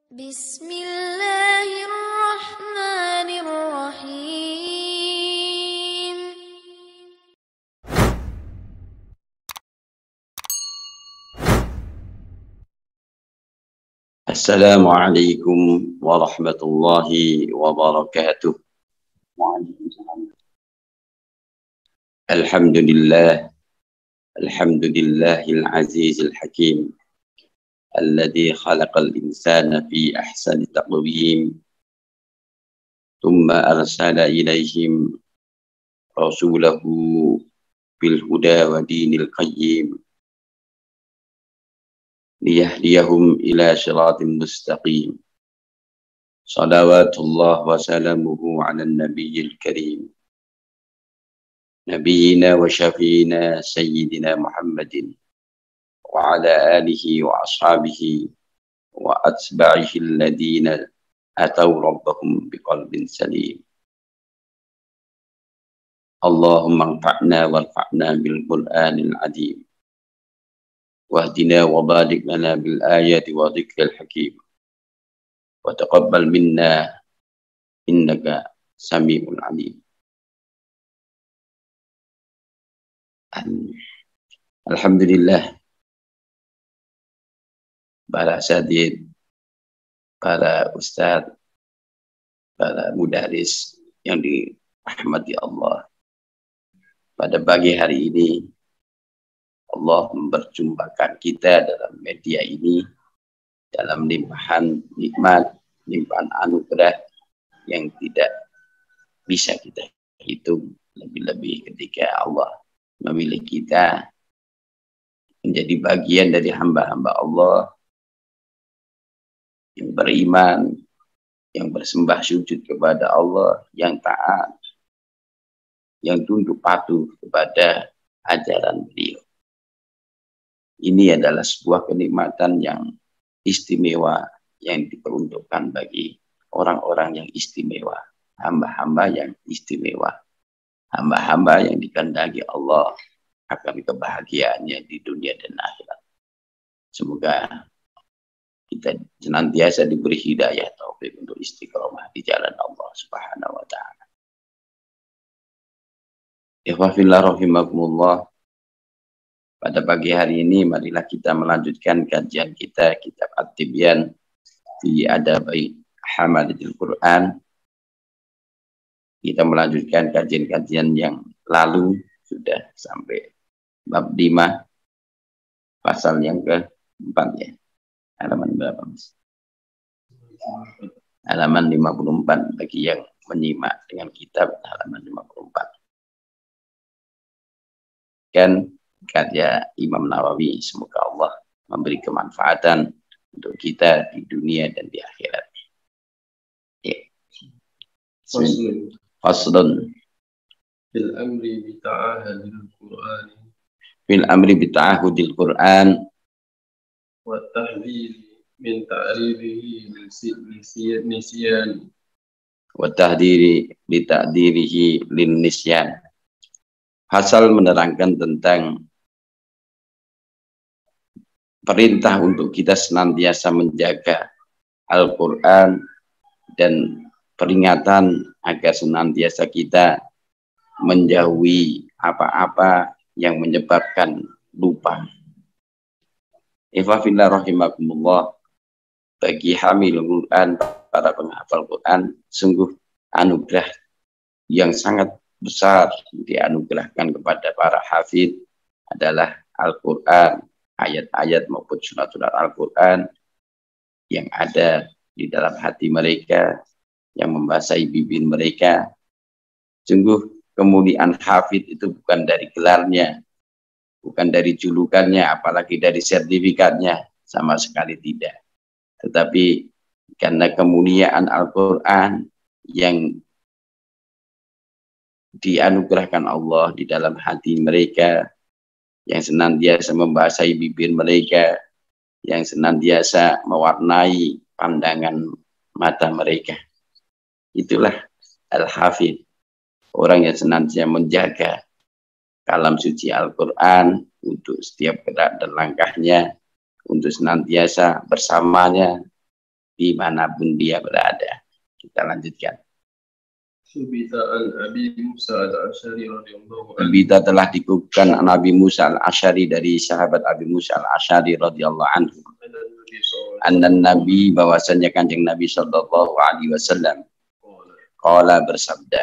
Bismillahirrahmanirrahim. Assalamualaikum warahmatullahi wabarakatuh. Alhamdulillah, alhamdulillahil azizil hakim, alladhi khalaqal insana fi ahsani taqwim, thumma arsala ilaihim rasulahu bil huda wa dinil qayyim, liyahdiyahum ila siratin mustaqim. Salawatullah wa salamuhu ala nabiyil karim, nabiyina wa syafiina sayyidina Muhammadin wa ala alihi wa ashabihi wa atba'ihi alladhina ataw rabbahum biqalbin salim. Allahumma anfa'na warfa'na bil Qur'anil azim, wahdina wa barik lana bil ayati wa dhikril hakim, wa taqabbal minna innaka samiul alim. Alhamdulillah, para asatidz, para ustadz, para mudaris yang dirahmati Allah. Pada pagi hari ini Allah memperjumpakan kita dalam media ini dalam limpahan nikmat, limpahan anugerah yang tidak bisa kita hitung, lebih-lebih ketika Allah memilih kita menjadi bagian dari hamba-hamba Allah yang beriman, yang bersembah sujud kepada Allah, yang taat, yang tunduk patuh kepada ajaran beliau. Ini adalah sebuah kenikmatan yang istimewa yang diperuntukkan bagi orang-orang yang istimewa, hamba-hamba yang istimewa, hamba-hamba yang dikehendaki Allah akan kebahagiaannya di dunia dan akhirat. Semoga kita senantiasa diberi hidayah taufik untuk istiqomah di jalan Allah Subhanahu wa taala. Ikhwafillah rahimakumullah. Pada pagi hari ini marilah kita melanjutkan kajian kita kitab At-Tibyan fi Adabi Hamalatil Quran. Kita melanjutkan kajian-kajian yang lalu, sudah sampai bab 5 pasal yang ke-4 ya. Halaman berapa, Mas? Halaman 54 bagi yang menyimak dengan kitab halaman 54. Kan karya Imam Nawawi, semoga Allah memberi kemanfaatan untuk kita di dunia dan di akhirat. Ya. Faslun fil amri bi ta'ahudil Qur'an wa tahdhiri min ta'ribihi nisyan wa tahdhiri li ta'dirihi lin nisyan. Pasal menerangkan tentang perintah untuk kita senantiasa menjaga Al-Quran dan peringatan agar senantiasa kita menjauhi apa-apa yang menyebabkan lupa. Ikhwafillah rahimakumullah, bagi hamilul Quran, para penghafal Quran, sungguh anugerah yang sangat besar dianugerahkan kepada para hafidz adalah Al-Quran, ayat-ayat maupun surat-surat Al-Quran yang ada di dalam hati mereka, yang membasahi bibir mereka. Sungguh kemuliaan hafidz itu bukan dari gelarnya, bukan dari julukannya, apalagi dari sertifikatnya, sama sekali tidak. Tetapi karena kemuliaan Al-Quran yang dianugerahkan Allah di dalam hati mereka, yang senantiasa membasahi bibir mereka, yang senantiasa mewarnai pandangan mata mereka. Itulah Al-Hafidz, orang yang senantiasa menjaga kalam suci Al-Quran untuk setiap gerak dan langkahnya, untuk senantiasa bersamanya, dimanapun dia berada. Kita lanjutkan. Subita an Abi Musa al-Asy'ari radhiyallahu anhu. Berita telah dikukuhkan Nabi Musa al-Asy'ari dari sahabat Abi Musa al-Asy'ari radhiyallahu anhu. Annan Nabi bahwasanya Kanjeng Nabi sallallahu alaihi wasallam qala bersabda,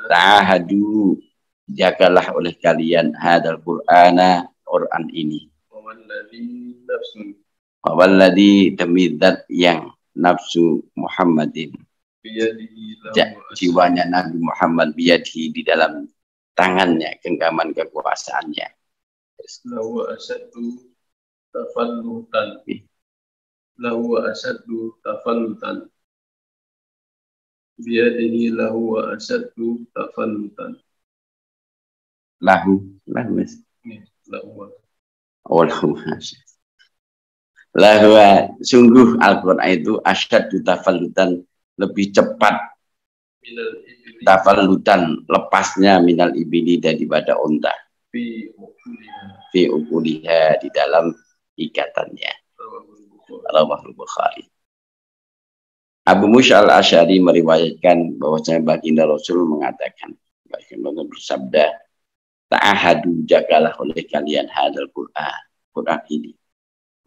ta'ahadu jagalah oleh kalian hadal Qur'ana, Quran ini. Walladzi demi zat yang nafsu Muhammadin jiwanya Nabi Muhammad biyadihi di dalam tangannya, genggaman kekuasaannya. Lahu asyaddu tafallutan. Lahu asyaddu tafallutan. Biyadihi lahu asyaddu tafallutan. Lahu mas. Lahu. Oh, lahu. Lahu sungguh Al-Qur'an itu asyaddu tafallutan, lebih cepat tafallutan lepasnya minal ibili daripada unta fi ukuliha di dalam ikatannya. Rawahul Bukhari. Abu Musa al-Asy'ari meriwayatkan bahwasanya baginda Rasul mengatakan, baginda bersabda, ta'ahadu jagalah oleh kalian hadal Quran ini.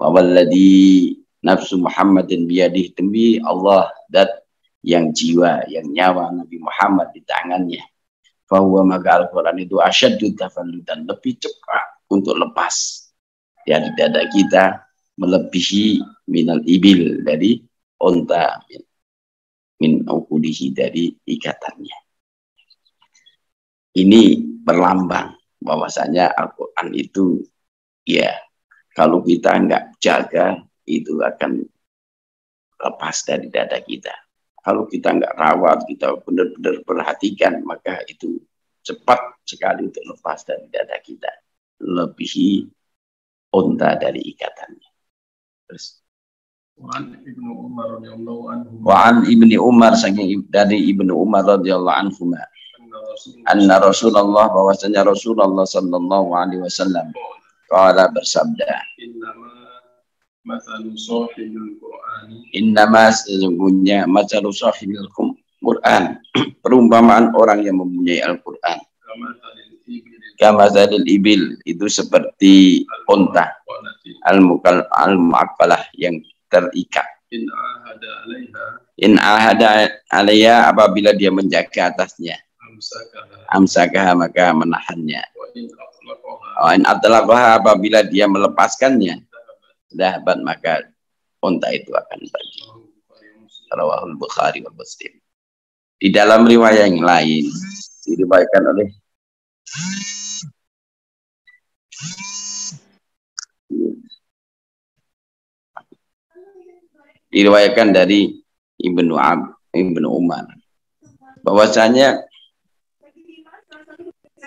Wa walladzi nafsu Muhammadin biyadihi, demi Allah dat yang jiwa, yang nyawa Nabi Muhammad di tangannya. Bahwa maka Al-Quran itu asyaddu tafallutan, lebih cepat untuk lepas dari dada kita, melebihi minal ibil, dari unta, min ukulihi, dari ikatannya. Ini berlambang bahwasanya Al-Quran itu, ya, kalau kita nggak jaga, itu akan lepas dari dada kita. Kalau kita nggak rawat, kita benar-benar perhatikan, maka itu cepat sekali untuk lepas dari dada kita. Lebihi unta dari ikatannya. Terus. Wa'an Ibnu Umar radhiyallahu anhu. Wa'an Ibni Umar, dari Ibnu Umar radhiyallahu anhu. Anna Rasulullah, bahwasanya Rasulullah sallallahu alaihi wasallam qala bersabda, Mathalu sahibil Qur'ani. Innama sesungguhnya mathalu sahibil Qur'an, perumpamaan orang yang mempunyai Al-Qur'an. Kamathalil ibil, itu seperti unta al-mu'akkalah yang terikat. In ahada alaiha, apabila dia menjaga atasnya, amsakaha, maka menahannya. In atlaqaha, apabila dia melepaskannya, dahabat, maka unta itu akan pergi. Rawahul Bukhari wal Muslim. Di dalam riwayat yang lain diriwayatkan oleh diriwayatkan dari Ibnu Umar bahwasanya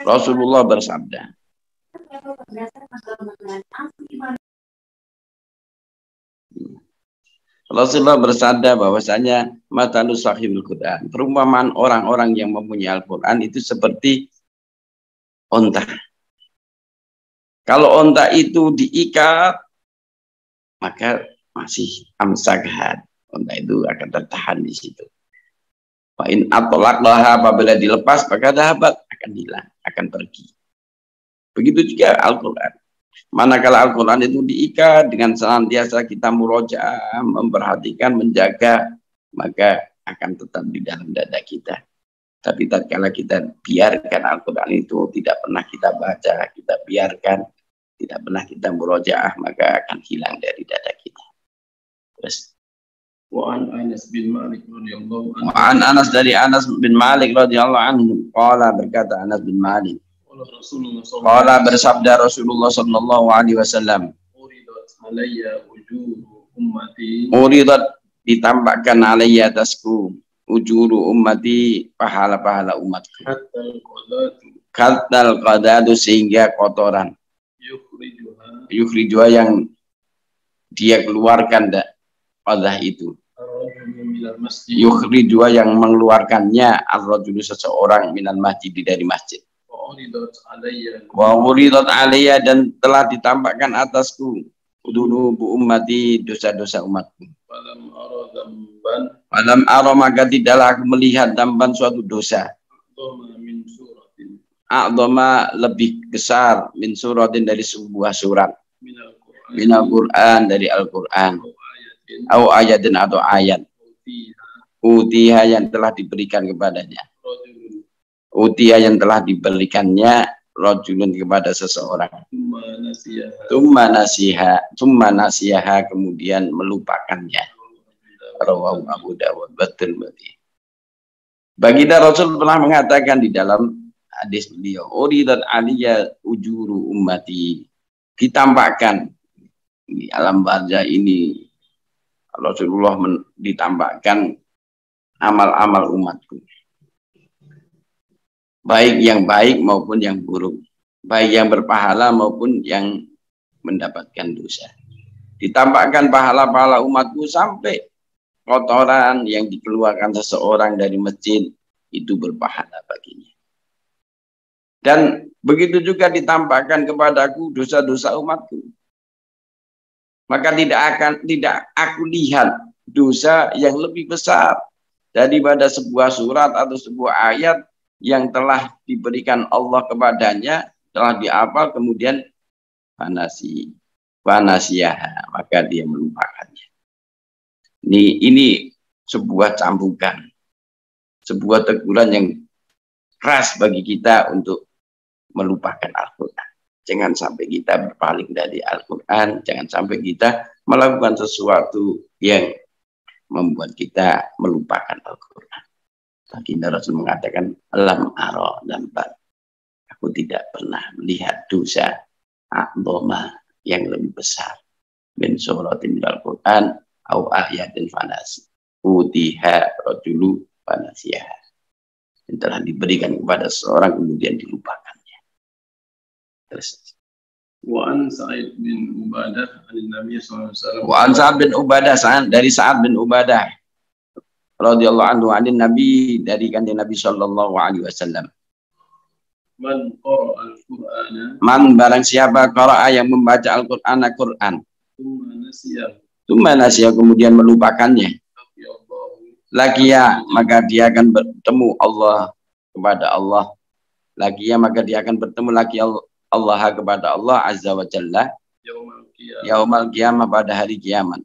Rasulullah bersabda, Rasulullah bersabda bahwasanya matalu sahibul Quran, perumpamaan orang-orang yang mempunyai Al-Quran itu seperti unta. Kalau unta itu diikat, maka masih amsakhat, unta itu akan tertahan di situ. Wa in atlaqaha, apabila dilepas, maka dahabat, akan hilang, akan pergi. Begitu juga Al-Quran. Manakala Al-Quran itu diikat, dengan senantiasa kita murojaah, memperhatikan, menjaga, maka akan tetap di dalam dada kita. Tapi tatkala kita biarkan Al-Quran itu tidak pernah kita baca, kita biarkan, tidak pernah kita murojaah, maka akan hilang dari dada kita. Terus. Wa'an Anas bin Malik radhiyallahu anhu. Wa'an Anas, dari Anas bin Malik radhiyallahu anhu. Qala, berkata Anas bin Malik, qala, bersabda Rasulullah sallallahu alaihi wasallam, uridat, ditampakkan alayya atasku, ujuru ummati, pahala-pahala umatku, katal qadadu, sehingga kotoran, yukhrijuha, yang dia keluarkan qadah itu, yukhrijuha, yang mengeluarkannya, ar-rajulu, seseorang, minal masjid, dari masjid. Wa uridat alayya, dan telah ditampakkan atasku, Dunubu ummati, dosa-dosa umatku. Falam ara dzamban Falam ara, maka tidaklah aku melihat damban suatu dosa. a'dhama min suratin A'dhama, lebih besar, min suratin, dari sebuah surat. minal Qur'an Minal Qur'an, dari Al-Qur'an. aw ayatin Au ayatin, atau ayat. fiha Utiha, yang telah diberikan kepadanya. rajulun Utiha, yang telah diberikannya rajulun, kepada seseorang. thumma nasiyaha Tumma nasiha, kemudian melupakannya. Rawahu Abu Dawud. Betul, betul. Baginda Rasul pernah mengatakan di dalam hadis beliau, uridat aliyya ujuru ummati, ditampakkan di alam barzah ini Rasulullah ditampakkan amal-amal umatku, baik yang baik maupun yang buruk, baik yang berpahala maupun yang mendapatkan dosa. Ditampakkan pahala-pahala umatku, sampai kotoran yang dikeluarkan seseorang dari masjid itu berpahala baginya. Dan begitu juga ditampakkan kepadaku dosa-dosa umatku. Maka tidak aku lihat dosa yang lebih besar daripada sebuah surat atau sebuah ayat yang telah diberikan Allah kepadanya, telah dihafal, kemudian fanasiyah, maka dia melupakannya. Ini sebuah cambukan, sebuah teguran yang keras bagi kita untuk melupakan Al-Quran. Jangan sampai kita berpaling dari Al-Quran, jangan sampai kita melakukan sesuatu yang membuat kita melupakan Al-Quran. Baginda Rasul mengatakan, lam ara dambat, aku tidak pernah melihat dosa a'dhama, yang lebih besar, min suratin Al-Quran au ayatin fanasi utiha rajulu fanasiyah, yang telah diberikan kepada seorang kemudian dilupakannya. Terus wa an Sa'id bin Ubadah an Nabi sallallahu alaihi wasallam wa an Sa'ad bin Ubadah, dari Sa'ad bin Ubadah radhiyallahu anhu, anin Nabi, dari kanjeng Nabi sallallahu alaihi wasallam, man qara al-Qur'ana, man, barang siapa, qara'a, yang membaca Al-Qur'an, thumma nasiya kemudian melupakannya, Allahu lakiya, maka dia akan bertemu Allah, kepada Allah. Lakiya, maka dia akan bertemu lagi Allah kepada Allah azza wa jalla yaumal qiyamah, pada hari kiamat.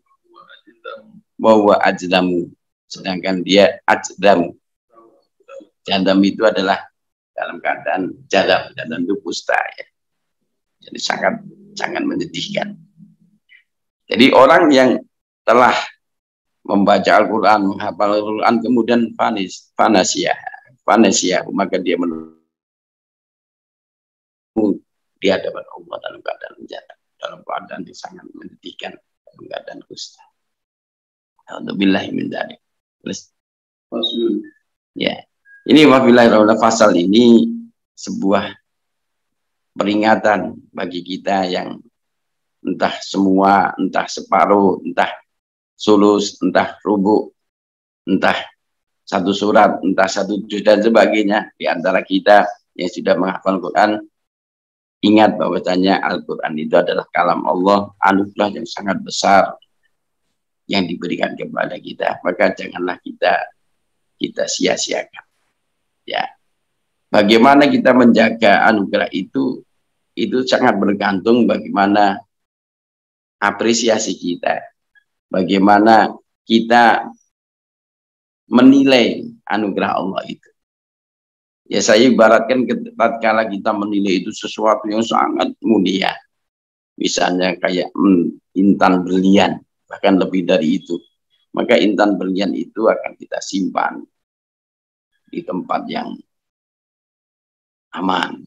Wa huwa ajdamu, sedangkan dia ajdamu. Jadam itu adalah dalam keadaan jadam itu kusta, ya. Jadi sangat menyedihkan. Jadi orang yang telah membaca Al-Quran, menghafal Al-Quran, kemudian fanasiyah, maka dia di hadapan Allah dalam keadaan jadam, dalam keadaan yang sangat menyedihkan, dalam keadaan kusta. Alhamdulillah min dzalik. Ya. Ini wabillahi fasal ini sebuah peringatan bagi kita yang entah semua, entah separuh, entah sulus, entah rubu, entah satu surat, entah satu juz dan sebagainya. Di antara kita yang sudah menghafal Quran, ingat bahwasanya Al-Quran itu adalah kalam Allah, anugerah yang sangat besar yang diberikan kepada kita. Maka janganlah kita sia-siakan. Ya, bagaimana kita menjaga anugerah itu sangat bergantung bagaimana apresiasi kita, bagaimana kita menilai anugerah Allah itu. Ya, saya ibaratkan tatkala kita menilai itu sesuatu yang sangat mulia, misalnya kayak intan berlian, bahkan lebih dari itu, maka intan berlian itu akan kita simpan di tempat yang aman,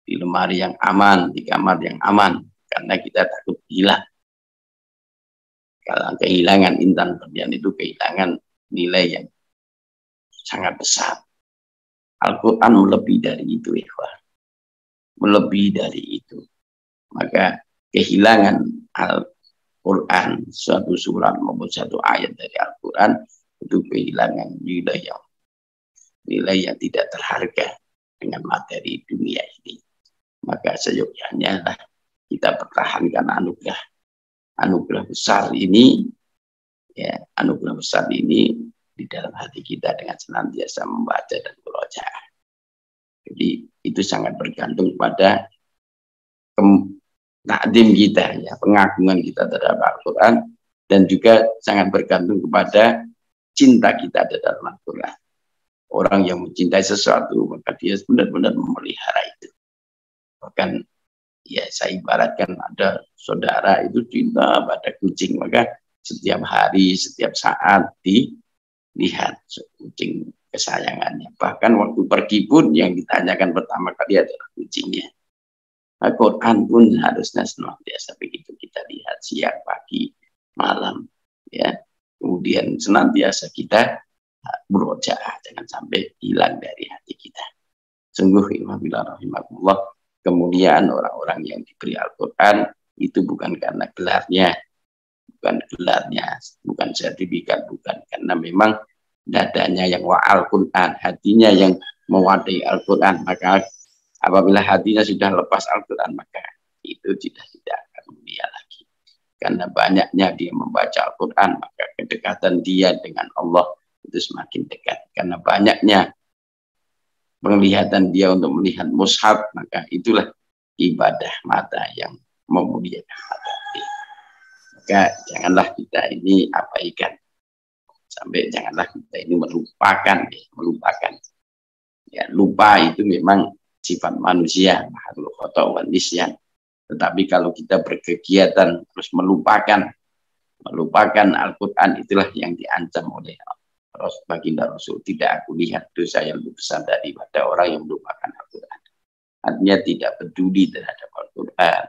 di lemari yang aman, di kamar yang aman, karena kita takut hilang. Kalau kehilangan intan berlian itu kehilangan nilai yang sangat besar. Al-Quran melebihi dari itu, ikhwan. Melebihi dari itu. Maka kehilangan Al-Quran, suatu surat maupun satu ayat dari Al-Quran, itu kehilangan nilai yang tidak terharga dengan materi dunia ini. Maka seyogyanya lah kita pertahankan anugerah anugerah besar ini, ya, anugerah besar ini di dalam hati kita dengan senantiasa membaca dan murojaah. Jadi itu sangat bergantung pada takdim kita, ya, pengagungan kita terhadap Al-Quran, dan juga sangat bergantung kepada cinta kita terhadap Al-Quran. Orang yang mencintai sesuatu, maka dia benar-benar memelihara itu. Bahkan, ya, saya ibaratkan ada saudara itu cinta pada kucing, maka setiap hari, setiap saat dilihat kucing kesayangannya. Bahkan waktu pergi pun yang ditanyakan pertama kali adalah kucingnya. Al-Quran pun harusnya senantiasa begitu kita lihat siang, pagi, malam, ya. Kemudian senantiasa kita murojaah, jangan sampai hilang dari hati kita. Sungguh rahimahullah, kemuliaan orang-orang yang diberi Al-Quran itu bukan karena gelarnya, bukan sertifikat, bukan karena memang dadanya yang Al-Quran, hatinya yang mewadai Al-Quran. Maka apabila hatinya sudah lepas Al-Quran, maka itu tidak akan mulia lagi. Karena banyaknya dia membaca Al-Quran, maka kedekatan dia dengan Allah itu semakin dekat. Karena banyaknya penglihatan dia untuk melihat mushaf, maka itulah ibadah mata yang memuliakan mata dia. Maka janganlah kita ini abaikan. Sampai janganlah kita ini melupakan. Ya, lupa itu memang sifat manusia, makhluk khata' wan nisyan. Tetapi kalau kita berkegiatan terus melupakan Al-Quran, itulah yang diancam oleh baginda Rasul. Tidak aku lihat dosa yang lebih besar daripada orang yang melupakan Al-Quran. Artinya tidak peduli terhadap Al-Quran.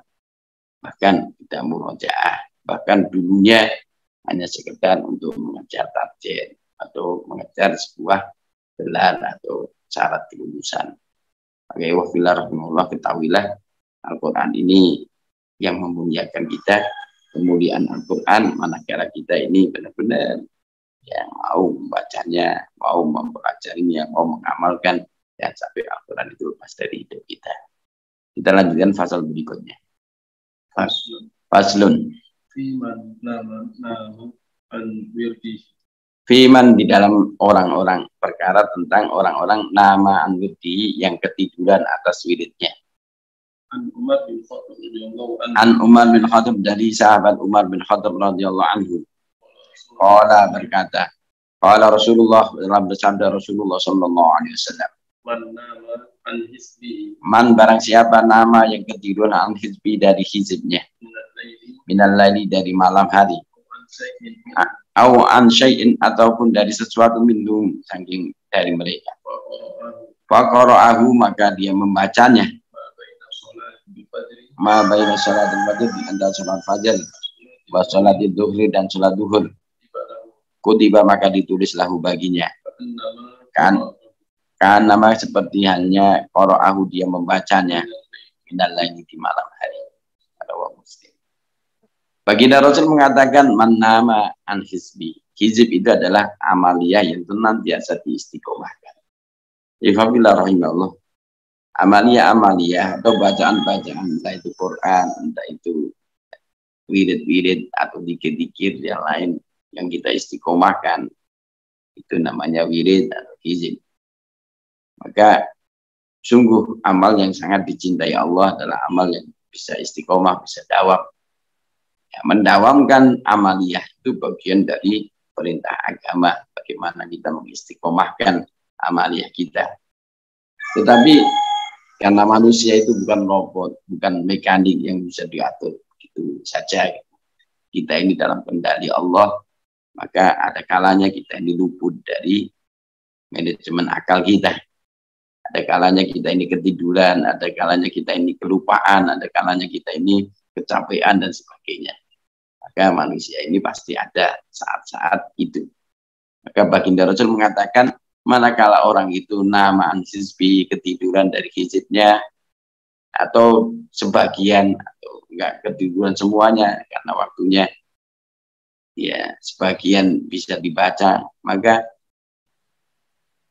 Bahkan tidak murojaah. Bahkan dulunya hanya sekedar untuk mengejar target atau mengejar sebuah gelar atau syarat kelulusan. Maka rahimahullah, ketahuilah Al-Quran ini yang memuliakan kita. Kemuliaan Al-Quran manakala kita ini benar-benar yang mau membacanya, mau mempelajarinya, mau mengamalkan, dan sampai Al-Quran itu lepas dari hidup kita. Kita lanjutkan fasal berikutnya. Faslun. Fiman di dalam orang-orang, perkara tentang orang-orang nama anwirdi yang ketiduran atas wiridnya. An Umar bin Khattab dari sahabat Umar bin Khattab radhiyallahu anhu. Qala berkata, qala Rasulullah, dalam bersabda Rasulullah sallallahu alaihi wasallam, man barang siapa nama yang ketiduran an hizbi dari hizibnya, minal laili dari malam hari, au an syai'in ataupun dari sesuatu minum saking dari mereka, faqara'ahu maka dia membacanya, ma baina salatil fajr, di antara salat fajar wa salatil dhuhri dan salat duhur, kutiba maka ditulis lahu baginya, kan nama seperti halnya qara'ahu dia membacanya, minal laili di malam hari. Rawahu Muslim. Baginda Rasul mengatakan man nama an hizbi. Hizib itu adalah amaliyah yang senantiasa diistiqomahkan. Ifadillah rahimahullah. Amaliyah atau bacaan-bacaan, entah itu Quran, entah itu wirid-wirid atau dikir-dikir yang lain yang kita istiqomahkan, itu namanya wirid atau hizib. Maka sungguh amal yang sangat dicintai Allah adalah amal yang bisa istiqomah, bisa dawam. Ya, mendawamkan amaliyah itu bagian dari perintah agama, bagaimana kita mengistiqomahkan amaliyah kita. Tetapi karena manusia itu bukan robot, bukan mekanik yang bisa diatur gitu saja. Kita ini dalam kendali Allah, maka ada kalanya kita ini luput dari manajemen akal kita. Ada kalanya kita ini ketiduran, ada kalanya kita ini kelupaan, ada kalanya kita ini kecapean dan sebagainya. Maka manusia ini pasti ada saat-saat itu. Maka baginda Rasul mengatakan, manakala orang itu nama hizbi, ketiduran dari hizibnya, atau sebagian, atau enggak ketiduran semuanya, karena waktunya ya sebagian bisa dibaca, maka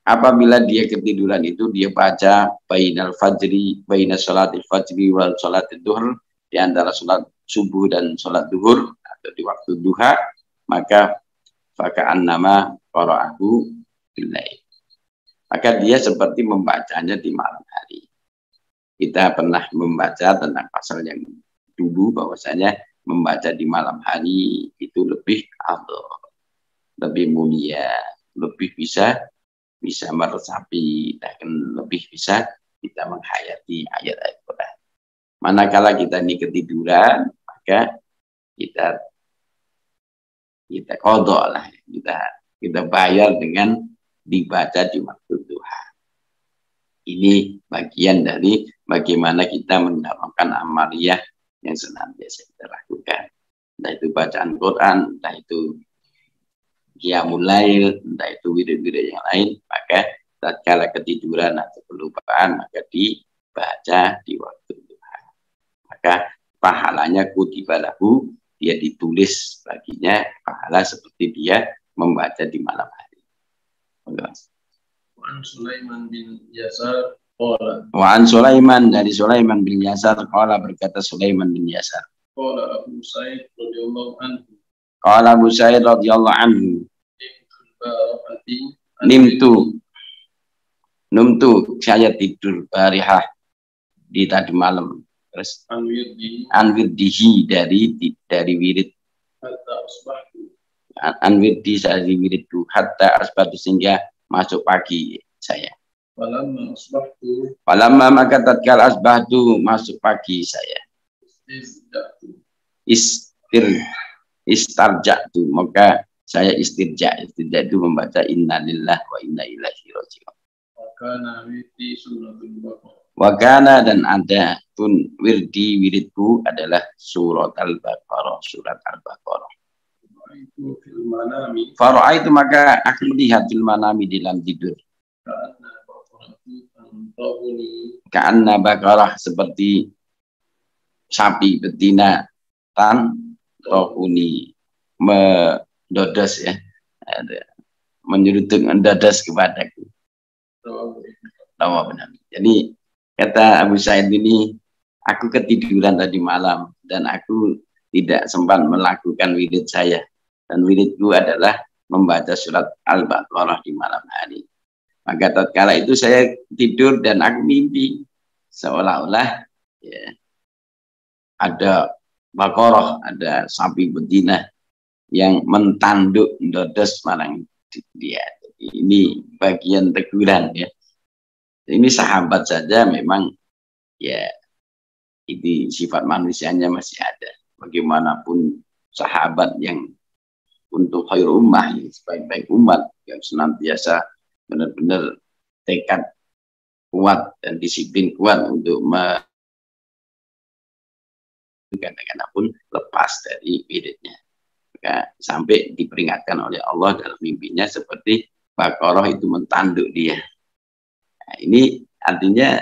apabila dia ketiduran itu dia baca bainal fajri, baina sholatil fajri wal sholatil duhur, di antara sholat subuh dan sholat duhur, atau di waktu duha, maka faka'annama qara'ahu bil-lail. Maka dia seperti membacanya di malam hari. Kita pernah membaca tentang pasal yang dulu bahwasanya membaca di malam hari itu lebih afdal, lebih mulia, lebih bisa meresapi, dan lebih bisa kita menghayati ayat-ayat Quran. Manakala kita ini ketiduran, maka kita qadha lah, kita bayar dengan dibaca di waktu duha. Ini bagian dari bagaimana kita mendapatkan amaliyah yang senantiasa kita lakukan. Entah itu bacaan Quran, entah itu qiyamul lail, entah itu wirid-wirid yang lain, maka tatkala ketiduran atau kelupaan maka dibaca di waktu duha. Maka pahalanya kutiba lahu, dia ditulis baginya pahala seperti dia membaca di malam hari. Wa an Sulaiman bin Yasar qala. Wa an Sulaiman, dari Sulaiman bin Yasar qala, berkata Sulaiman bin Yasar. Qala Abu Sa'id radhiyallahu anhu. Qala Abu Sa'id radhiyallahu anhu. Numtu saya tidur barihah di tadi malam. Terus anwirdihi dari wirid. Hatta asbahtu. Anwirdi dari wiridku hatta asbahtu, sehingga masuk pagi saya. Falamma maka tatkala asbahtu masuk pagi saya. Istarja'tu, maka saya istirja itu membaca inna lillahi wa inna ilaihi raji'un. Wa kana dan ada pun wiridku adalah surat al-Baqarah, Fara'aitu maka aku melihat fil manami di dalam tidur. Ka'anna baqarah, seperti sapi betina rohuni mendodos ya, menyeruduk mendodos kepadaku. Benar. Jadi kata Abu Sa'id ini, aku ketiduran tadi malam dan aku tidak sempat melakukan wirid saya, dan wiridku adalah membaca surat Al-Baqarah di malam hari. Maka tatkala itu saya tidur dan aku mimpi seolah-olah ya, ada Baqarah, ada sapi betina yang mentanduk dodos marang dia. Ini bagian teguran ya. Ini sahabat saja memang ya, ini sifat manusianya masih ada. Bagaimanapun sahabat yang untuk khair ummah, yang sebaik-baik umat, yang senantiasa benar-benar tekad kuat dan disiplin kuat untuk kadang-kadang pun lepas dari wiridnya. Maka sampai diperingatkan oleh Allah dalam mimpinya seperti Baqarah itu mentanduk dia. Nah, ini artinya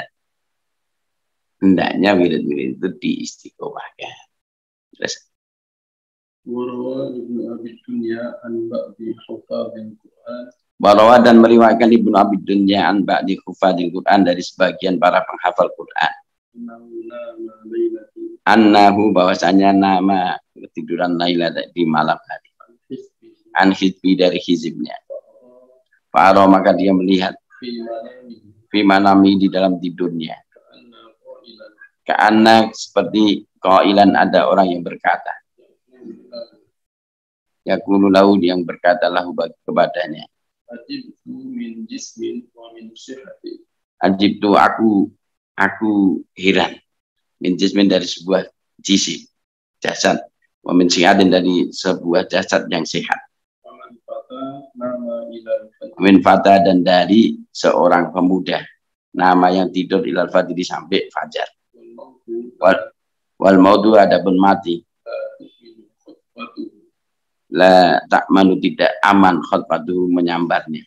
hendaknya wirid-wirid itu diistiqomahkan. Terus Barawa dan meriwayatkan Ibnu Abi Dunya an ba'di hufadzil Quran, dari sebagian para penghafal Quran. Annahu, bahwasanya nama ketiduran Laila di malam hari. An hizbi, dari hizibnya. Faro, maka dia melihat fi manami, di dalam tidurnya. Ka'anna, seperti qailan, ada orang yang berkata. Yaqulu lahu, yang berkata lahu kepadanya. Ajibtu, aku heran. Min jismin, dari sebuah jisim, jasad. Wa min sihatin, dari sebuah jasad yang sehat. Min fata, dan dari seorang pemuda, nama yang tidur ilal fajri, sampai fajar. Wal mautu, adapun mati. La ta'manu, tidak aman khutbatuhu, menyambarnya.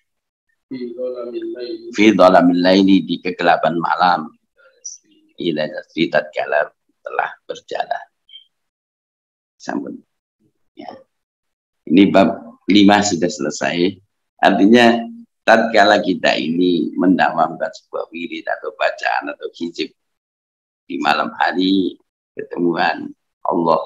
Fi dhalamil laili, di kegelapan malam. Ila jasri, tatkala telah berjalan. Sambung. Ya. Ini bab 5 sudah selesai. Artinya tatkala kita ini mendawamkan sebuah wirid atau bacaan atau hizib di malam hari, ketemuan Allah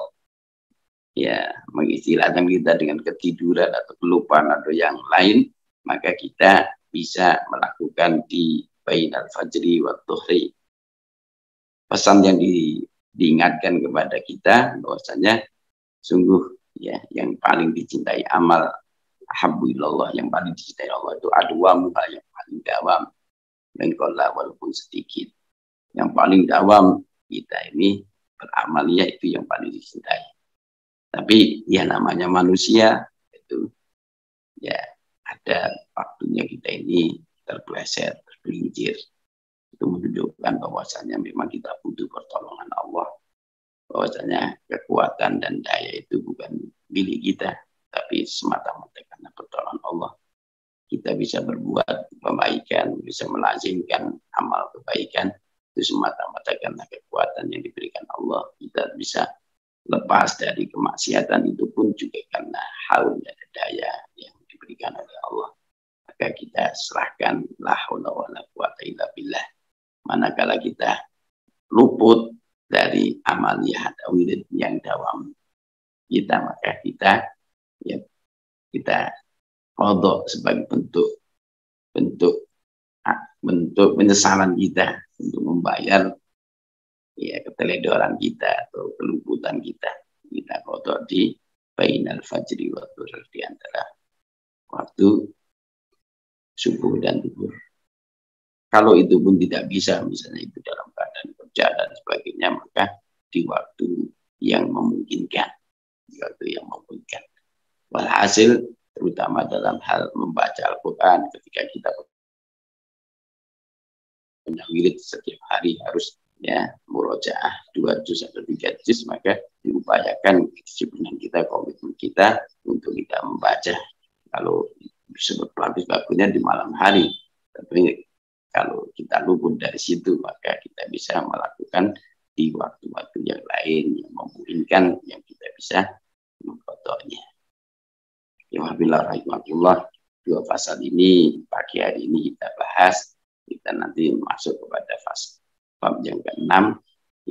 ya mengistirahatkan kita dengan ketiduran atau kelupaan atau yang lain, maka kita bisa melakukan di bainal fajri wa dhuhri. Pesan yang diingatkan kepada kita bahwasanya sungguh ya yang paling dicintai amal alhamdulillah, yang paling dicintai Allah itu adwamuha, yang paling dawam, dan qalla walaupun sedikit. Yang paling dawam kita ini beramal itu yang paling dicintai. Tapi ya namanya manusia itu ya ada waktunya kita ini terpleset, tergelincir. Itu menunjukkan bahwasanya memang kita butuh pertolongan Allah. Bahwasanya kekuatan dan daya itu bukan milik kita, tapi semata-mata karena pertolongan Allah. Kita bisa berbuat kebaikan, bisa melazimkan amal kebaikan, itu semata-mata karena kekuatan yang diberikan Allah. Kita bisa lepas dari kemaksiatan itu pun juga karena haul dan daya yang diberikan oleh Allah. Maka kita serahkan la haula wala quwata illa billah. Manakala kita luput dari amaliyah wirid yang dawam kita, maka kita qadha sebagai bentuk penyesalan kita untuk membayar ya keteledoran kita atau keluputan kita. Kita qadha di bainal fajri wa dhuhr, di antara waktu subuh dan zuhur. Kalau itu pun tidak bisa, misalnya itu dalam keadaan kerja dan sebagainya, maka di waktu yang memungkinkan. Di waktu yang memungkinkan. Walhasil, terutama dalam hal membaca Al-Quran, ketika kita punya wirid setiap hari harus ya murojaah 2 juz atau 3 juz, maka diupayakan kedisiplinan kita, komitmen kita untuk kita membaca. Kalau disebut bagus-bagusnya di malam hari, tapi kalau kita luput dari situ, maka kita bisa melakukan di waktu-waktu yang lain yang memungkinkan, yang kita bisa mengkotornya. Ya wabillahi, 2 pasal ini pagi hari ini kita bahas. Kita nanti masuk kepada bab yang ke-6.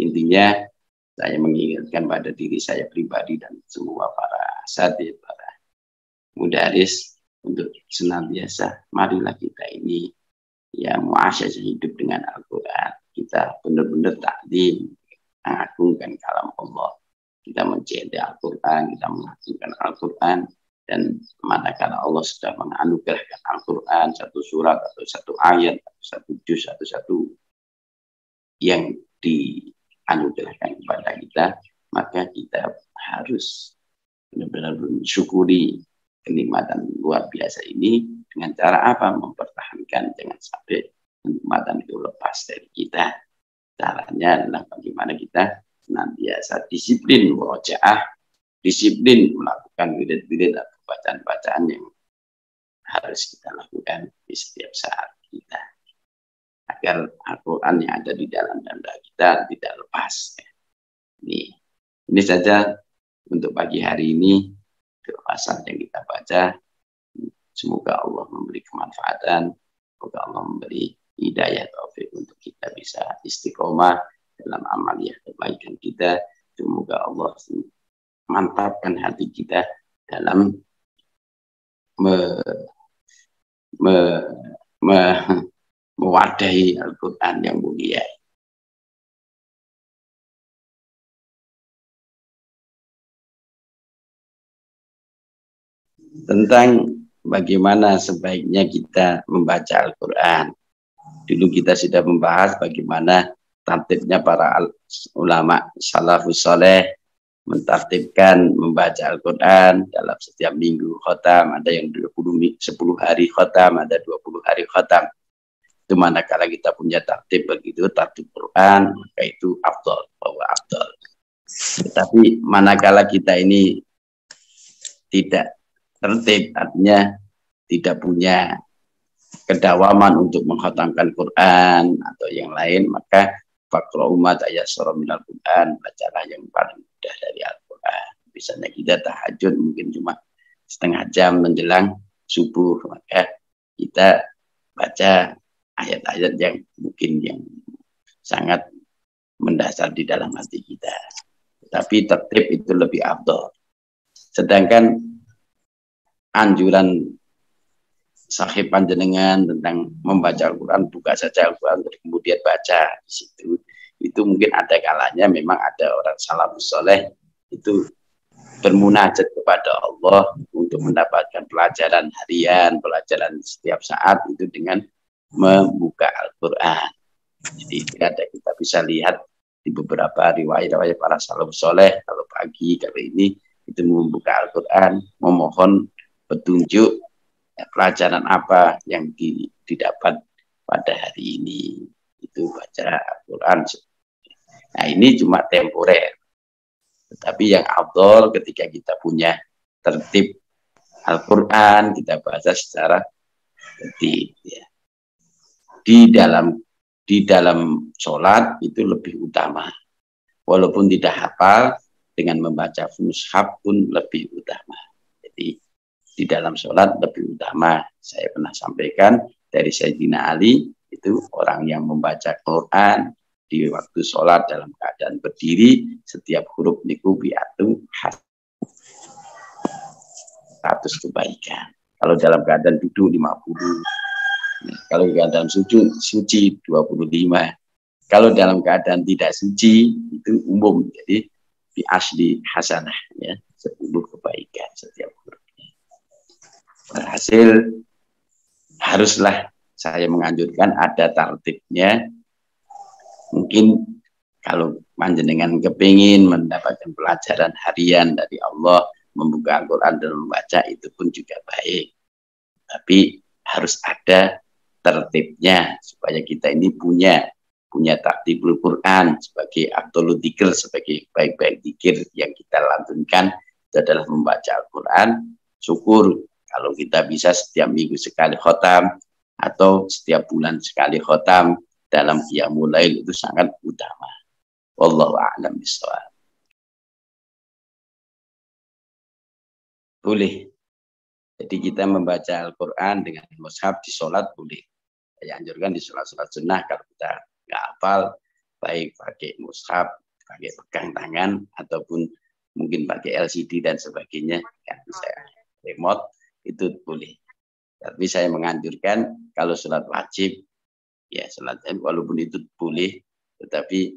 Intinya saya mengingatkan pada diri saya pribadi dan semua para asatidz, para mudaris untuk senantiasa marilah kita ini ya muasyasah hidup dengan Al-Quran. Kita benar-benar takdim, mengagungkan kalam Allah. Kita mencintai Al-Quran, kita mengagungkan Al-Quran. Dan manakala Allah sudah menganugerahkan Al-Quran, satu surat atau satu ayat, atau satu juz, atau satu yang dianugerahkan kepada kita, maka kita harus benar-benar mensyukuri kenikmatan luar biasa ini. Dengan cara apa? Mempertahankan, jangan sampai kenikmatan itu lepas dari kita. Caranya adalah bagaimana kita senantiasa disiplin murojaah, disiplin melakukan wirid-wirid atau bacaan-bacaan yang harus kita lakukan di setiap saat kita, agar Al-Quran yang ada di dalam dada kita tidak lepas. Ini saja untuk pagi hari ini, pasal yang kita baca. Semoga Allah memberi kemanfaatan, semoga Allah memberi hidayah taufik untuk kita bisa istiqomah dalam amaliyah kebaikan kita. Semoga Allah mantapkan hati kita dalam mewadahi Al-Quran yang mulia. Tentang bagaimana sebaiknya kita membaca Al-Quran. Dulu kita sudah membahas bagaimana tertibnya para ulama salafus saleh mentartibkan membaca Al-Quran dalam setiap minggu khotam. Ada yang 10 hari khotam, ada 20 hari khotam. Itu manakala kita punya tertib begitu, tertib Quran, maka itu afdol, bahwa afdol. Tetapi manakala kita ini tidak tertib, artinya tidak punya kedawaman untuk mengkhatamkan Quran atau yang lain, maka faqra'u ma tayassara minal Quran, bacalah yang paling mudah dari Al-Quran. Misalnya kita tahajud mungkin cuma setengah jam menjelang subuh, maka kita baca ayat-ayat yang mungkin yang sangat mendasar di dalam hati kita. Tapi tertib itu lebih afdol. Sedangkan anjuran sahib panjenengan tentang membaca Al-Quran, buka saja Al-Quran kemudian baca di situ, itu mungkin ada kalanya memang ada orang salafus soleh itu bermunajat kepada Allah untuk mendapatkan pelajaran harian, pelajaran setiap saat itu dengan membuka Al-Quran. Jadi ada kita bisa lihat di beberapa riwayat para salafus soleh kalau pagi kali ini itu membuka Al-Quran, memohon petunjuk pelajaran apa yang didapat pada hari ini, itu baca Al-Quran. Nah ini cuma temporer, tetapi yang afdol ketika kita punya tertib Al-Quran, kita baca secara tertib ya. Di dalam sholat itu lebih utama, walaupun tidak hafal, dengan membaca mushaf pun lebih utama. Jadi di dalam sholat lebih utama. Saya pernah sampaikan dari Sayyidina Ali, itu orang yang membaca Quran di waktu sholat dalam keadaan berdiri, setiap huruf niku biatu 100 kebaikan. Kalau dalam keadaan duduk 50. Kalau dalam suci 25. Kalau dalam keadaan tidak suci itu umum. Jadi bi asli hasanah ya, 10 kebaikan setiap huruf. Berhasil, haruslah saya menganjurkan ada tertibnya. Mungkin kalau panjenengan kepingin mendapatkan pelajaran harian dari Allah, membuka Al-Quran dan membaca, itu pun juga baik. Tapi harus ada tertibnya supaya kita ini punya tartibul Quran sebagai afdhalul dzikir, sebagai baik-baik dzikir yang kita lantunkan itu adalah membaca Al-Quran. Syukur kalau kita bisa setiap minggu sekali khotam atau setiap bulan sekali khotam dalam qiyamul lail, itu sangat utama. Wallahu a'lam bishawab. Boleh. Jadi kita membaca Al-Quran dengan mushaf di sholat boleh. Saya anjurkan di sholat-sholat sunnah kalau kita nggak hafal, baik pakai mushaf, pakai pegang tangan, ataupun mungkin pakai LCD dan sebagainya, yang bisa remote, itu boleh. Tapi saya menganjurkan kalau sholat wajib, ya sholat walaupun itu boleh, tetapi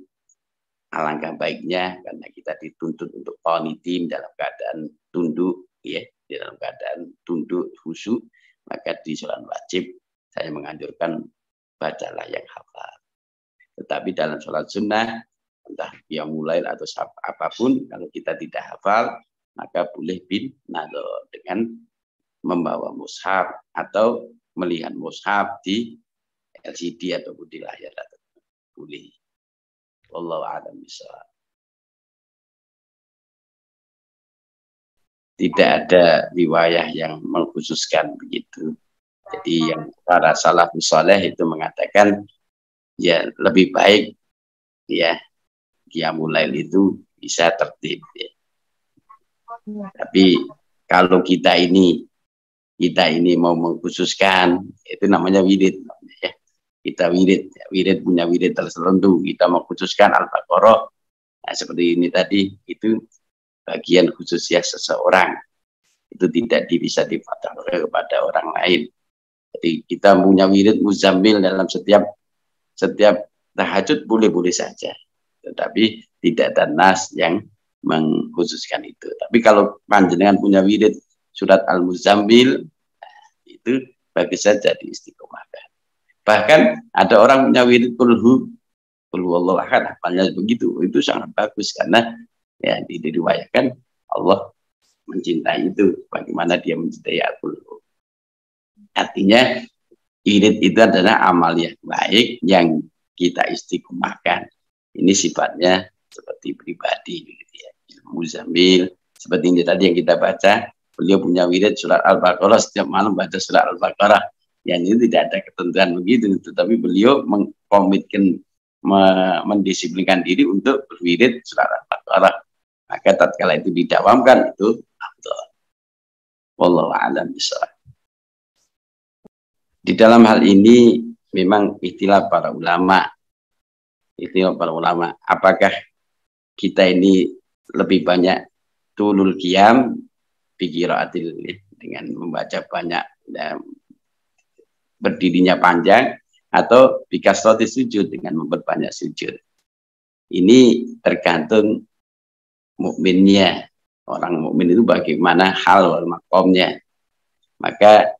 alangkah baiknya karena kita dituntut untuk qanitin dalam keadaan tunduk, ya, di dalam keadaan tunduk khusyuk, maka di sholat wajib saya menganjurkan bacalah yang hafal. Tetapi dalam sholat sunnah, entah yang mulai atau apapun, kalau kita tidak hafal, maka boleh bin nador dengan membawa mushaf atau melihat mushaf di LCD ataupun di layar, atau boleh. Wallahu a'lam bishawab. Tidak ada riwayah yang mengkhususkan begitu. Jadi yang para salafus saleh itu mengatakan ya lebih baik ya qiyamul lail itu bisa tertib ya. Tapi kalau kita ini mau mengkhususkan, itu namanya wirid ya. Kita wirid punya wirid tertentu, kita mengkhususkan Al-Baqarah. Nah, seperti ini tadi, itu bagian khusus ya seseorang, itu tidak bisa difatahkan kepada orang lain. Jadi kita punya wirid muzammil dalam setiap tahajud boleh-boleh saja, tetapi tidak ada nas yang mengkhususkan itu. Tapi kalau panjenengan punya wirid surat Al-Muzammil, itu bagi saja diistiqomahkan. Bahkan ada orang punya wirid qul huwallahu ahad, hafalnya begitu, itu sangat bagus karena ya diriwayatkan Allah mencintai itu, bagaimana dia mencintai Al-Qur'an. Artinya wirid itu adalah amal yang baik yang kita istiqomahkan. Ini sifatnya seperti pribadi begitu ya. Muzammil seperti ini tadi yang kita baca, beliau punya wirid surat Al-Baqarah, setiap malam baca surat Al-Baqarah. Yang ini tidak ada ketentuan begitu, tetapi beliau mengkomitkan, mendisiplinkan diri untuk berwirid surat Al-Baqarah. Maka tatkala itu didawamkan, itu afdal. Wallahu a'lam bishawab. Di dalam hal ini memang ikhtilaf para ulama. Apakah kita ini lebih banyak tulul qiyam bikiraatil, dengan membaca banyak, berdirinya panjang, atau bikasroti sujud, dengan memperbanyak sujud. Ini tergantung mukminnya. Orang mukmin itu bagaimana hal wal makomnya. Maka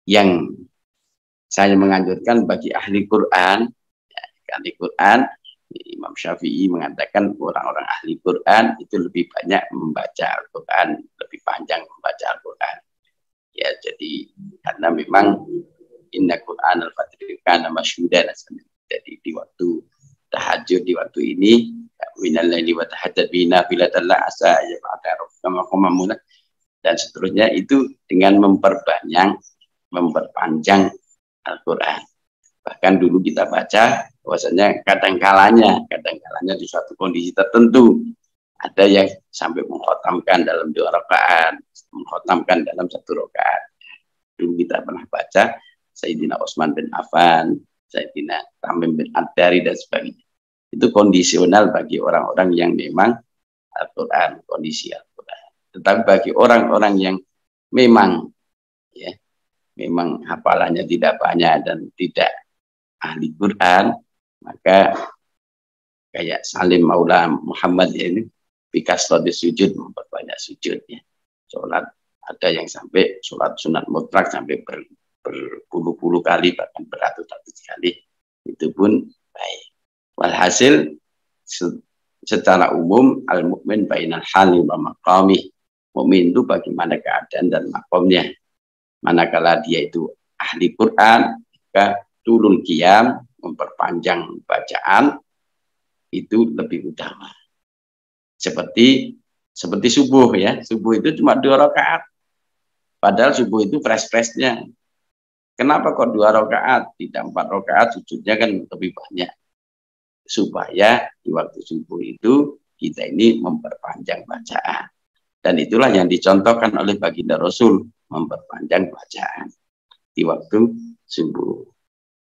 yang saya menganjurkan bagi ahli Quran, ahli Quran, Imam Syafi'i mengatakan orang-orang ahli Quran itu lebih banyak membaca Al-Quran, lebih panjang membaca Al-Quran. Ya, jadi karena memang inna Quran al-Fatihah kana masyhudan. Jadi di waktu tahajud, di waktu ini, minal laili wa tahajjad bi nafilatan la asa ya ba'da rabbika dan seterusnya, itu dengan memperpanjang Al-Quran. Bahkan dulu kita baca bahwasanya kadang-kalanya di suatu kondisi tertentu ada yang sampai mengkhatamkan dalam 2 rakaat, mengkhatamkan dalam 1 rakaat. Dulu kita pernah baca Sayyidina Utsman bin Affan, Sayyidina Tamim bin Ad-Dari dan sebagainya. Itu kondisional bagi orang-orang yang memang Al-Quran, kondisi Al-Quran. Tetapi bagi orang-orang yang memang hafalannya tidak banyak dan tidak ahli Quran, maka kayak Salim Maula Muhammad ini bikasroti sujud, memperbanyak sujudnya. Sholat ada yang sampai sholat sunat mutlak sampai berpuluh-puluh kali, bahkan beratus-ratus kali, itu pun baik. Walhasil secara umum al-mukmin bainal hali wa maqami. Mukmin itu bagaimana keadaan dan makomnya. Manakala dia itu ahli Quran, maka turun qiyam, memperpanjang bacaan, itu lebih utama. Seperti subuh ya. Subuh itu cuma 2 rakaat. Padahal subuh itu fresh-freshnya. Kenapa kok 2 rakaat? Tidak 4 rakaat, sujudnya kan lebih banyak. Supaya di waktu subuh itu kita ini memperpanjang bacaan. Dan itulah yang dicontohkan oleh baginda Rasul, memperpanjang bacaan di waktu subuh.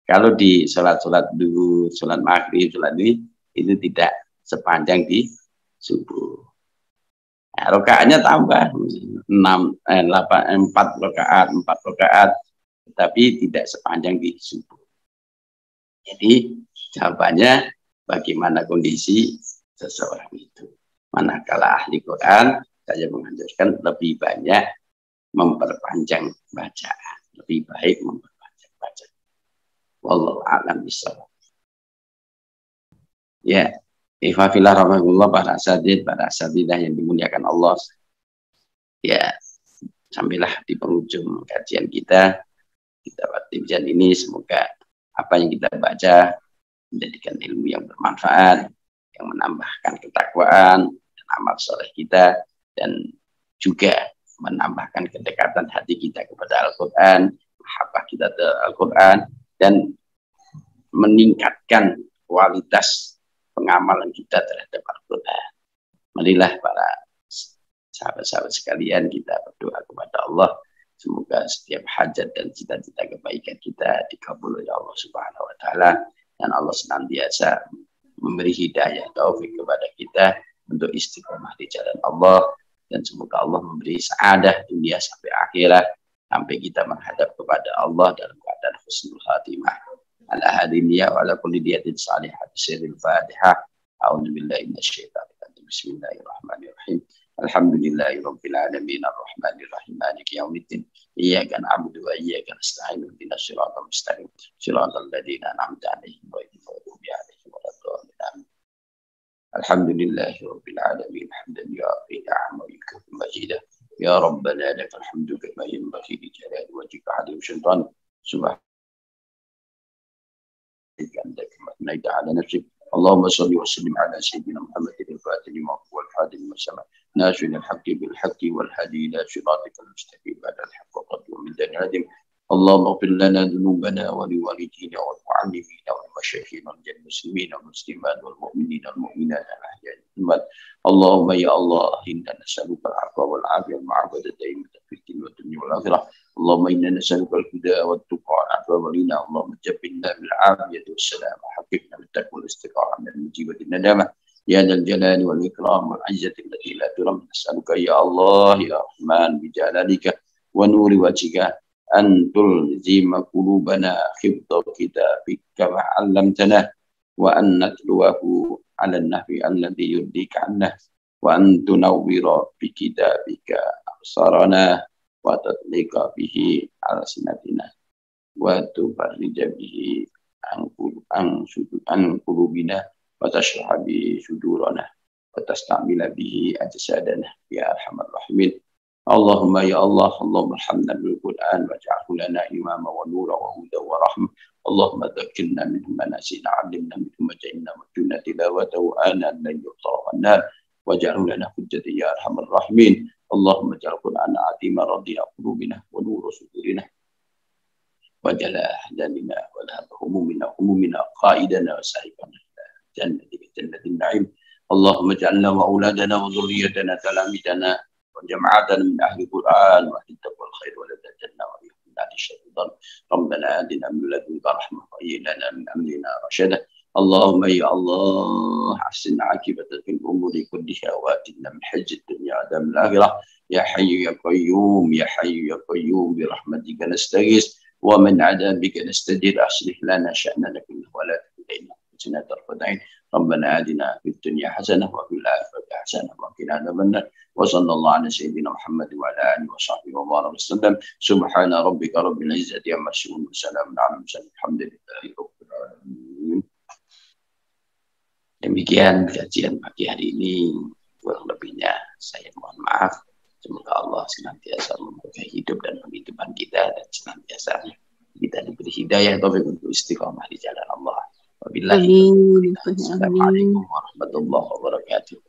Kalau di sholat-sholat dulu, sholat maghrib, sholat ini, itu tidak sepanjang di subuh. Nah, rakaatnya tambah 4 rakaat, tapi tidak sepanjang di subuh. Jadi jawabannya bagaimana kondisi seseorang itu. Manakala ahli Quran, saya menganjurkan lebih banyak memperpanjang bacaan, lebih baik memperpanjang bacaan. Wallahu a'lam bishawab. Ya, ifafillah rahmatullah, para asatidzah yang dimuliakan Allah. Ya, sampailah di penghujung kajian kita kajian ini, semoga apa yang kita baca menjadikan ilmu yang bermanfaat, yang menambahkan ketakwaan dan amal soleh kita, dan juga menambahkan kedekatan hati kita kepada Al-Quran, mahabbah kita terhadap Al-Quran, dan meningkatkan kualitas pengamalan kita terhadap Al-Quran. Marilah para sahabat-sahabat sekalian, kita berdoa kepada Allah, semoga setiap hajat dan cita-cita kebaikan kita dikabul oleh Allah Subhanahu wa taala, dan Allah senantiasa memberi hidayah taufik kepada kita untuk istiqomah di jalan Allah, dan semoga Allah memberi saadah dunia sampai akhirat, sampai kita menghadap kepada Allah dalam keadaan husnul khatimah. Ala hadiniya wa ala kulli diyatin salihah bisiril Fatihah. A'udzubillahi minasyaitonir rajim. Bismillahirrahmanirrahim. Alhamdulillahi rabbil alamin arrahmanir rahim maliki yaumiddin. Iyyaka na'budu wa iyyaka nasta'in ihdinas siratal mustaqim siratal ladzina an'amta 'alaihim ghairil maghdubi 'alaihim waladdallin. Alhamdulillahi rabbil alamin hamdan yu'affi ni'amahu wa yukafi majidah. Ya rabbana lakal hamdu kama yanbaghi li jalali wajhika 'azim sultan. Subhanaka أثنيت على نفسك. اللهم صل وسلم على سيدنا محمد الفاتح لما هو الحادي المسلم ناشر الحق بالحق والهدي إلى صراطك المستقيم بعد الحق قد ومن الهدم. اللهم اغفر لنا ذنوبنا ولوالدينا والمعلمين والمشايخين والمسلمين والمسلمات والمؤمنين والمؤمنات الأحياء والأموات. اللهم يا الله إنا نسألك العفو والعافية والمعافاة الدائمة في الدين والدنيا والآخرة. اللهم إنا نسألك الهدى والتقى والعفو والغنى. اللهم جبلنا بالعافية والسلامة، حققنا بالتقوى والاستقامة من المجيبة الندامة. يا ذا الجلال والإكرام والعزة التي لا ترم. نسألك يا الله يا رحمن بجلالك ونور وجهك أن تلزم قلوبنا حفظ كتابك كما علمتنا، وأن نتلوه على النحو الذي يرضيك عنه، وأن تنور بكتابك أبصارنا وتطلق به ألسنتنا، وتفرج به عن قلوبنا، وتشرح به صدورنا، وتستعمل به أجسادنا يا أرحم الراحمين. اللهم يا الله، اللهم ارحمنا بالقرآن واجعله لنا إماما ونورا وهدى ورحمة. اللهم ذكرنا منه ما نسينا، علمنا منه ما جهلنا، وارزقنا تلاوته آناء الليل وأطراف النهار، واجعله لنا حجة يا أرحم الراحمين. اللهم اجعل القرآن عظيم رضيع قلوبنا ونور صدورنا وجلاء أحزاننا وذهب همومنا قائدنا وسائقنا جنة النعيم. اللهم اجعلنا وأولادنا وذريتنا تلاميذنا وجماعتنا من أهل القرآن وأهل التقوى والخير ولد الجنة ومن أهل الشيطان. ربنا آتنا من لدنك رحمة وهيئ لنا من أمرنا رشدا. اللهم يا الله أحسن عاقبتنا في الأمور كلها وآتنا من حج الدنيا وعذاب الآخرة. يا حي يا قيوم، يا حي يا قيوم، برحمتك نستغيث ومن عذابك نستجير. أصلح لنا شأننا كله ولا تكلنا أنفسنا طرفة عين. ربنا آتنا في الدنيا حسنة وفي الآخرة حسنة وقنا عذاب النار. وصلى الله على سيدنا محمد وعلى آله وصحبه وبارك وسلم. سبحان ربك رب العزة عما يصفون وسلام على المرسلين الحمد لله رب العالمين. Demikian kajian pagi hari ini, kurang lebihnya saya mohon maaf. Semoga Allah senantiasa memberkahi hidup dan penghidupan kita, dan senantiasa kita diberi hidayah taufik untuk istiqamah di jalan Allah. Wabillahi taufiq. Assalamualaikum warahmatullahi wabarakatuh.